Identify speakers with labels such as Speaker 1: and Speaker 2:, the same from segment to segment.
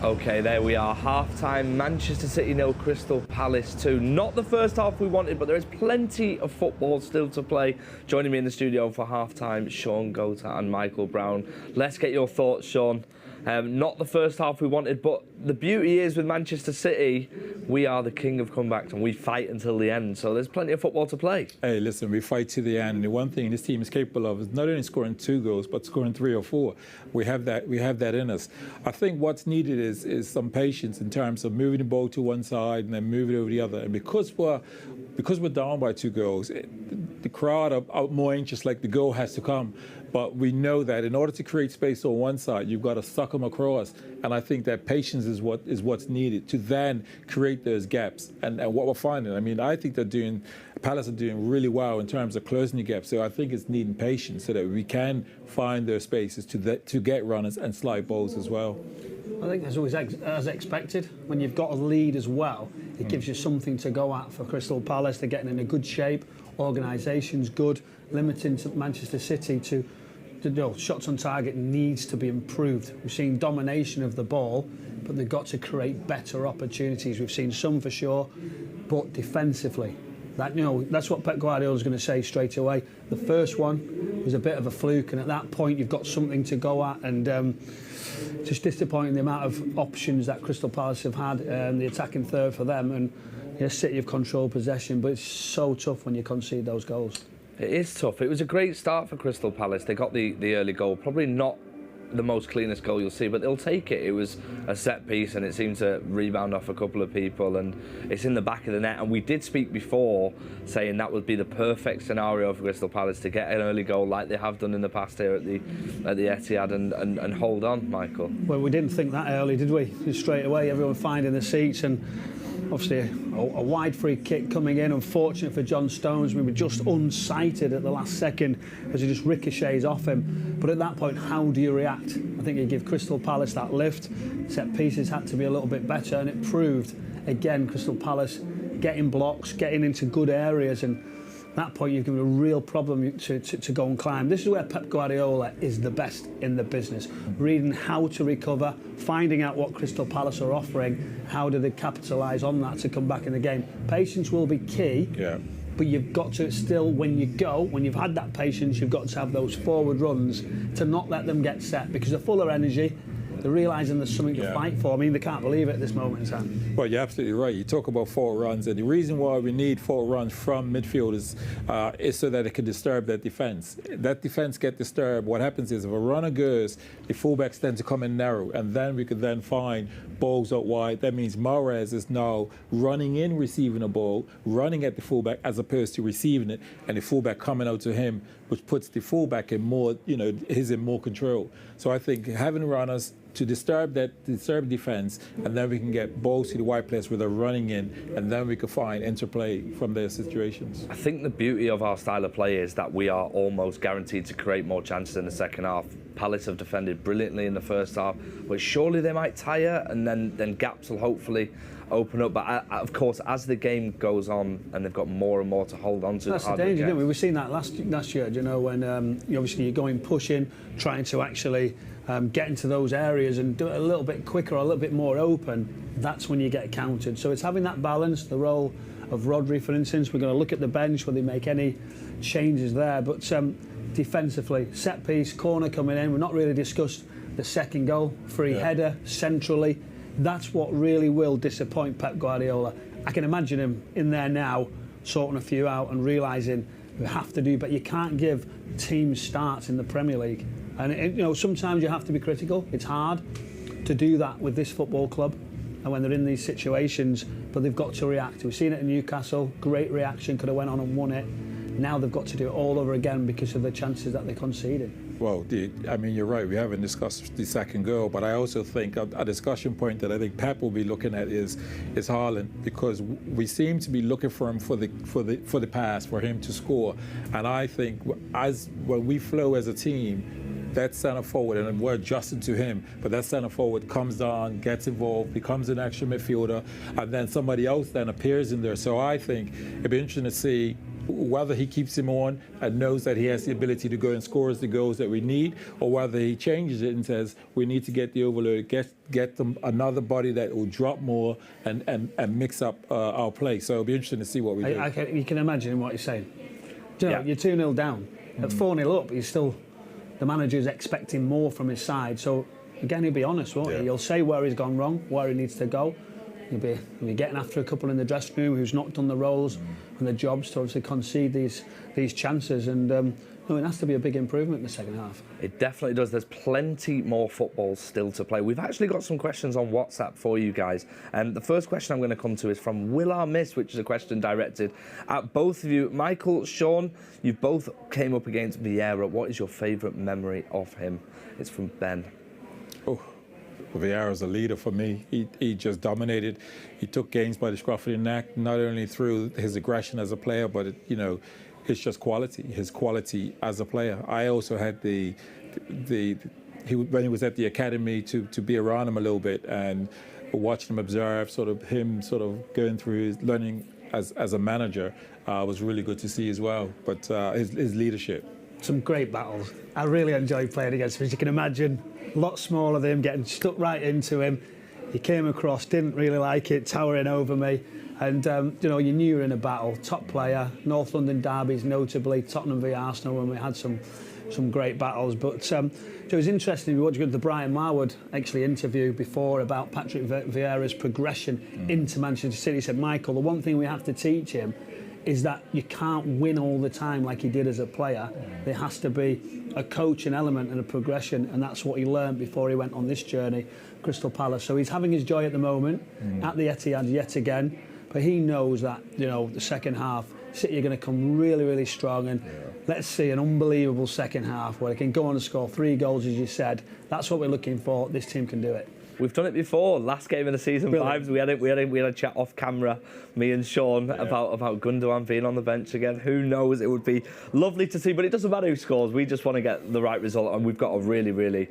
Speaker 1: Okay, there we are. Half-time, Manchester City 0, Crystal Palace 2. Not the first half we wanted, but there is plenty of football still to play. Joining me in the studio for half-time, Shaun Gota and Michael Brown. Let's get your thoughts, Shaun. Not the first half we wanted, but the beauty is with Manchester City, we are the king of comebacks and we fight until the end. So there's plenty of football to play.
Speaker 2: Hey, listen, we fight to the end. And the one thing this team is capable of is not only scoring 2 goals, but scoring 3 or 4. We have that in us. I think what's needed is some patience in terms of moving the ball to one side and then moving it over the other. And because we're down by 2 goals, the crowd are more anxious, like the goal has to come. But we know that in order to create space on one side, you've got to suck them across. And I think that patience is what's needed to then create those gaps. And what we're finding, I mean, I think Palace are doing really well in terms of closing the gap. So I think it's needing patience so that we can find those spaces to get runners and slide balls as well.
Speaker 3: I think that's always as expected. When you've got a lead as well, it gives you something to go at for Crystal Palace. They're getting in a good shape. Organisation's good. Limiting to Manchester City to shots on target needs to be improved. We've seen domination of the ball, but they've got to create better opportunities. We've seen some for sure, but defensively, that's what Pep Guardiola is going to say straight away. The first one was a bit of a fluke, and at that point you've got something to go at. And just disappointing the amount of options that Crystal Palace have had, the attacking third for them, and City have controlled possession, but it's so tough when you concede those goals.
Speaker 1: It is tough. It was a great start for Crystal Palace. They got the early goal. Probably not the most cleanest goal you'll see, but they'll take it. It was a set piece and it seemed to rebound off a couple of people, and it's in the back of the net. And we did speak before saying that would be the perfect scenario for Crystal Palace to get an early goal like they have done in the past here at the Etihad and hold on, Michael.
Speaker 3: Well, we didn't think that early, did we? Just straight away, everyone finding the seats, and obviously a wide free kick coming in. Unfortunate for John Stones, we were just unsighted at the last second as he just ricochets off him. But at that point, how do you react? I think you give Crystal Palace that lift. Set pieces had to be a little bit better, and it proved again Crystal Palace getting blocks, getting into good areas, and at that point you've given a real problem to go and climb. This is where Pep Guardiola is the best in the business. Reading how to recover, finding out what Crystal Palace are offering, how do they capitalise on that to come back in the game. Patience will be key, but you've got to still, when you've had that patience, you've got to have those forward runs to not let them get set, because they're full of energy. They're realising there's something to fight for. I mean, they can't believe it at this moment in time.
Speaker 2: Well, you're absolutely right. You talk about forward runs, and the reason why we need forward runs from midfielders is so that it can disturb that defence. That defence get disturbed. What happens is if a runner goes, the fullbacks tend to come in narrow, and then we could then find balls out wide. That means Mahrez is now running in, receiving a ball, running at the fullback as opposed to receiving it, and the fullback coming out to him, which puts the fullback in more, he's in more control. So I think having runners to disturb defence, and then we can get balls to the wide players where they're running in, and then we can find interplay from their situations.
Speaker 1: I think the beauty of our style of play is that we are almost guaranteed to create more chances in the second half. Palace have defended brilliantly in the first half, but surely they might tire, and then gaps will hopefully open up. But of course, as the game goes on and they've got more and more to hold on to,
Speaker 3: that's the danger, didn't we? We've seen that last year, when obviously you're going pushing, trying to actually get into those areas and do it a little bit quicker or a little bit more open. That's when you get counted. So it's having that balance. The role of Rodri, for instance, we're going to look at the bench whether they make any changes there. But defensively, set piece, corner coming in. We've not really discussed the second goal, free header centrally. That's what really will disappoint Pep Guardiola. I can imagine him in there now, sorting a few out and realising we have to do, but you can't give teams starts in the Premier League. And sometimes you have to be critical. It's hard to do that with this football club, and when they're in these situations, but they've got to react. We've seen it in Newcastle. Great reaction, could have went on and won it. Now they've got to do it all over again because of the chances that they conceded.
Speaker 2: Well, you're right. We haven't discussed the second goal, but I also think a discussion point that I think Pep will be looking at is Haaland, because we seem to be looking for him for the pass, for him to score. And I think when we flow as a team, that centre forward, and we're adjusting to him, but that centre forward comes on, gets involved, becomes an extra midfielder, and then somebody else then appears in there. So I think it'd be interesting to see whether he keeps him on and knows that he has the ability to go and score us the goals that we need, or whether he changes it and says we need to get the overload, get them another body that will drop more and mix up our play. So it'll be interesting to see what we do.
Speaker 3: You can imagine what he's saying. Do you know, you're 2-0 down. At 4-0 up, he's still, the manager's expecting more from his side. So again, he'll be honest, won't he? He'll say where he's gone wrong, where he needs to go. He'll be getting after a couple in the dressing room who's not done the roles and the jobs to obviously concede these chances. And it has to be a big improvement in the second half.
Speaker 1: It definitely does. There's plenty more football still to play. We've actually got some questions on WhatsApp for you guys. The first question I'm going to come to is from Will I Miss, which is a question directed at both of you. Michael, Shaun, you both came up against Vieira. What is your favourite memory of him? It's from Ben.
Speaker 2: Oh. Vieira's a leader for me. He just dominated. He took games by the scruff of the neck, not only through his aggression as a player, but it's just quality. His quality as a player. I also had when he was at the academy to be around him a little bit and watching him observe him going through his learning as a manager was really good to see as well. But his leadership.
Speaker 3: Some great battles. I really enjoyed playing against him. As you can imagine, a lot smaller than him, getting stuck right into him. He came across, didn't really like it, towering over me. And, you knew you were in a battle. Top player, North London derbies notably, Tottenham v Arsenal, when we had some great battles. But it was interesting, we watched the Brian Marwood actually interview before about Patrick Vieira's progression into Manchester City. He said, Michael, the one thing we have to teach him is that you can't win all the time like he did as a player. There has to be a coaching element and a progression, and that's what he learned before he went on this journey, Crystal Palace. So he's having his joy at the moment at the Etihad yet again, but he knows that, the second half, City are going to come really, really strong, and let's see an unbelievable second half where they can go on and score 3 goals, as you said. That's what we're looking for. This team can do it.
Speaker 1: We've done it before. Last game of the season, Vibes. We had a chat off camera, me and Shaun, about Gundogan being on the bench again. Who knows? It would be lovely to see, but it doesn't matter who scores. We just want to get the right result, and we've got a really, really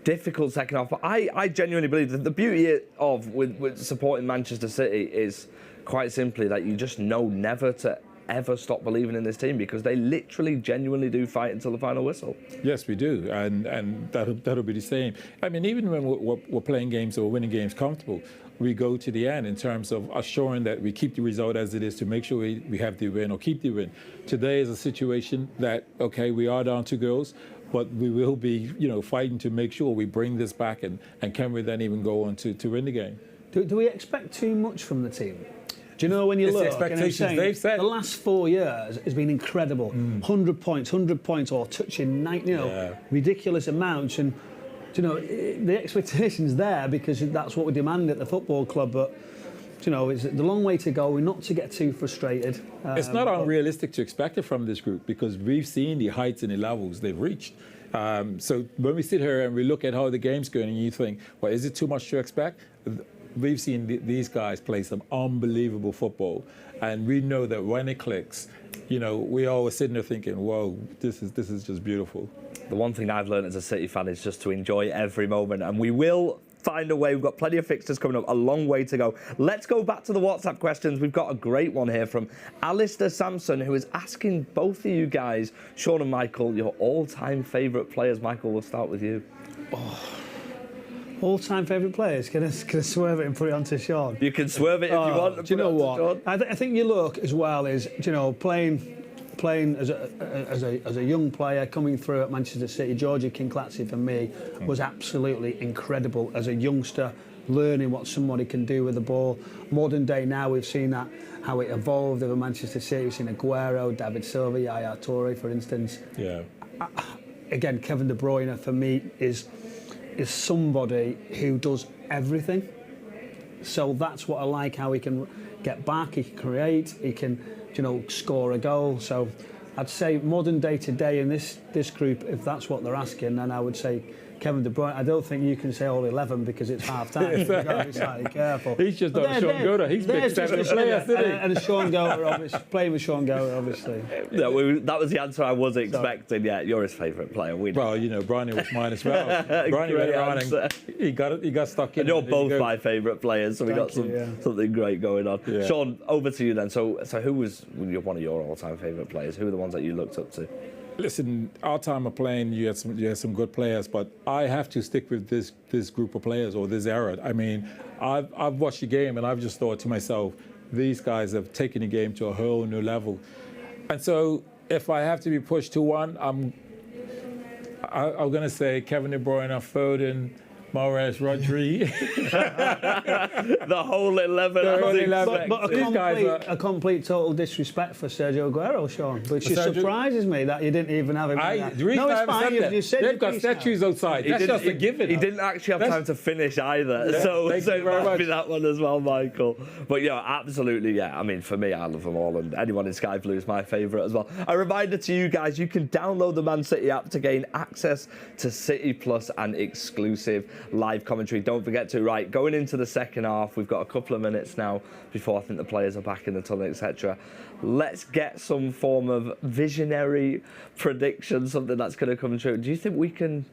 Speaker 1: difficult second half. But I genuinely believe that the beauty of with supporting Manchester City is quite simply that you just know never to ever stop believing in this team, because they literally genuinely do fight until the final whistle.
Speaker 2: Yes, we do, and that'll be the same. I mean, even when we're playing games or winning games comfortable, we go to the end in terms of assuring that we keep the result as it is to make sure we have the win or keep the win. Today is a situation that, okay, we are down 2 goals, but we will be, fighting to make sure we bring this back, and can we then even go on to win the game.
Speaker 3: Do we expect too much from the team? Do you know when you
Speaker 2: it's
Speaker 3: look?
Speaker 2: The expectations they've set.
Speaker 3: The last 4 years has been incredible. 100 points, or touching ridiculous amounts. And the expectation's there because that's what we demand at the football club. But it's the long way to go. We're not to get too frustrated.
Speaker 2: It's not unrealistic to expect it from this group, because we've seen the heights and the levels they've reached. So when we sit here and we look at how the game's going, and you think, well, is it too much to expect? We've seen these guys play some unbelievable football, and we know that when it clicks, we're always sitting there thinking, whoa, this is just beautiful.
Speaker 1: The one thing I've learned as a City fan is just to enjoy every moment, and we will find a way. We've got plenty of fixtures coming up, a long way to go. Let's go back to the WhatsApp questions. We've got a great one here from Alistair Sampson, who is asking both of you guys, Shaun and Michael, your all-time favourite players. Michael, we'll start with you.
Speaker 3: All-time favourite players? Can I swerve it and put it onto Shaun?
Speaker 1: You can swerve it if you want.
Speaker 3: Do you know what? I think you look as well is, playing as a young player coming through at Manchester City. Georgie Kinklatzy for me was absolutely incredible as a youngster, learning what somebody can do with the ball. Modern day now, we've seen that how it evolved over Manchester City. We've seen Aguero, David Silva, Yaya Toure, for instance.
Speaker 2: Yeah.
Speaker 3: Again, Kevin De Bruyne for me is somebody who does everything. So that's what I like, how he can get back, he can create, he can, score a goal. So I'd say modern day today in this group, if that's what they're asking, then I would say Kevin De Bruyne. I don't think you can say all 11, because it's half time. You've got to be slightly careful.
Speaker 2: He's just not Shaun Goater. He's picked 7 players, didn't he?
Speaker 3: And Shaun Goater, obviously, playing with Shaun Goater, obviously.
Speaker 1: No, that was the answer I was expecting. Yeah, you're his favourite player.
Speaker 2: Well, you know, Bruyne was mine as well. Bruyne went around and he got stuck in.
Speaker 1: And you're both my favourite players, so we got something great going on. Yeah. Shaun, over to you then. So who was one of your all-time favourite players? Who are the ones that you looked up to?
Speaker 2: Listen, our time of playing, you had some good players, but I have to stick with this group of players, or this era. I mean, I've watched the game and I've just thought to myself, these guys have taken the game to a whole new level. And so, if I have to be pushed to one, I'm going to say Kevin De Bruyne, Foden, Mahrez, Rodri.
Speaker 1: The whole 11.
Speaker 3: But a complete total disrespect for Sergio Aguero, Shaun, which surprises me that you didn't even have him.
Speaker 2: No, it's fine. They've got statues outside. That's just a given.
Speaker 1: He didn't actually have time to finish either.
Speaker 2: Yeah,
Speaker 1: so
Speaker 2: it might
Speaker 1: be that one as well, Michael. But yeah, absolutely, yeah. I mean, for me, I love them all, and anyone in Sky Blue is my favourite as well. A reminder to you guys, you can download the Man City app to gain access to City Plus and exclusive live commentary. Don't forget to, going into the second half, we've got a couple of minutes now before I think the players are back in the tunnel, etc. Let's get some form of visionary prediction, something that's going to come true. Do you think we can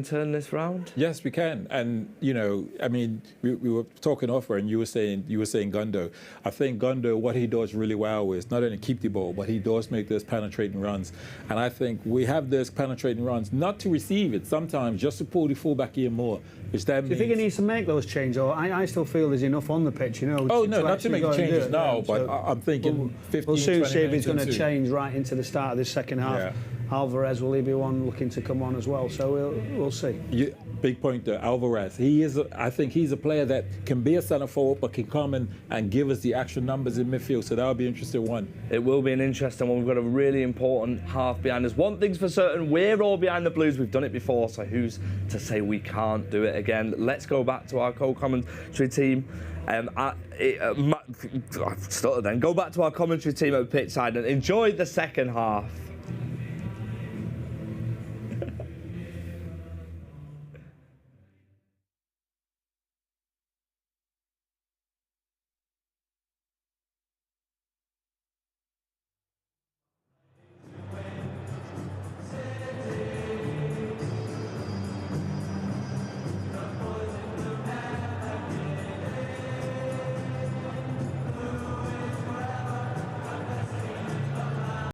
Speaker 1: turn this round?
Speaker 2: Yes, we can. And you know, I mean, we were talking off air, and you were saying Gundo. I think Gundo, what he does really well is not only keep the ball, but he does make those penetrating runs. And I think we have those penetrating runs not to receive it, sometimes just to pull the fullback in more. Which then
Speaker 3: do you think he needs to make those changes? Or I still feel there's enough on the pitch, you know.
Speaker 2: Oh no, not to make changes now, but I'm thinking 15,
Speaker 3: we'll soon
Speaker 2: 20
Speaker 3: see if he's going to
Speaker 2: into.
Speaker 3: change right into the start of this second half.
Speaker 2: Yeah.
Speaker 3: Alvarez, will he be one looking to come on as well? So we'll see.
Speaker 2: Big point there, Alvarez. I think he's a player that can be a centre forward, but can come in and give us the actual numbers in midfield. So that'll be an interesting one.
Speaker 1: It will be an interesting one. We've got a really important half behind us. One thing's for certain, we're all behind the Blues. We've done it before, so who's to say we can't do it again? Let's go back to our co-commentary team. Go back to our commentary team at pitch side and enjoy the second half.